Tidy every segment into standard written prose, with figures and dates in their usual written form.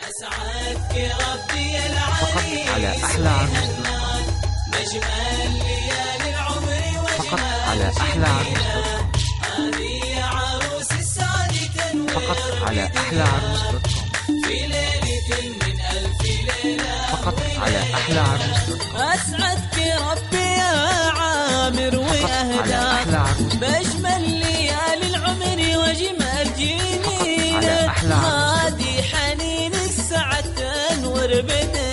أسعدك ربي فقط على أحلى عروس. مجمل ليالي العمر فقط على أحلى عروس. هذه عروس السعادة فقط على أحلى عروس. في ليلة من ألف ليلة. فقط على أحلى عروس. أسعدك ربي يا عامر فقط على وأهداك أحلى عروس. بأجمل ليالي العمر وجمال جيلنا. على أحلى عروس. هادي حنين السعد تنور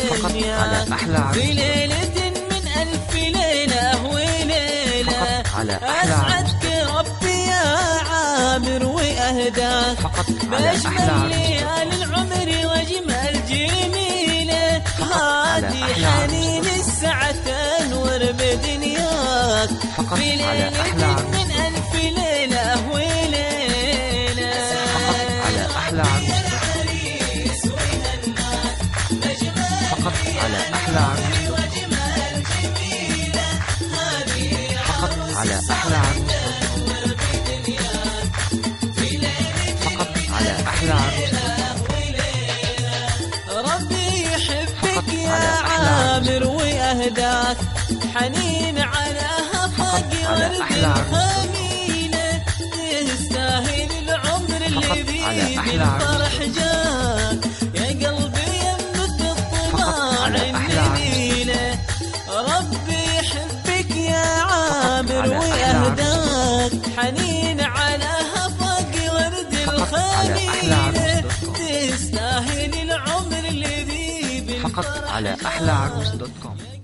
فقط بدنيا على أحلى عروس. في ليلة من ألف ليلة وليلة. فقط على أحلى عروس. أسعدك ربي يا عامر وأهداك فقط على بأجمل أحلى عروس. ليالي العمر وجمال جميلة. على هادي أحلى حنين السعد تنور بدنياك فقط في على ليلة أحلى عروس. من ألف ليلة وليلة. فقط على أحلى عروس. فقط على أحلى عروس. فقط على أحلى عروس. فقط على أحلى عروس. ربي يحبك يا على أحلى عامر وأهداك حنين على هفاق على ورد أحلى عروس. الخميلة. تستاهل العمر اللي على بيه أحلى عروس. بالفرح جاك يا قلبي يمد الطباع على أحلى عروس. النبيلة. ربي يحبك يا عامر على أحلى وأهداك حنين على هفاق ورد على أحلى الخميلة. عروس. تستاهل العمر اللي بيه فقط على أحلى عروس.com.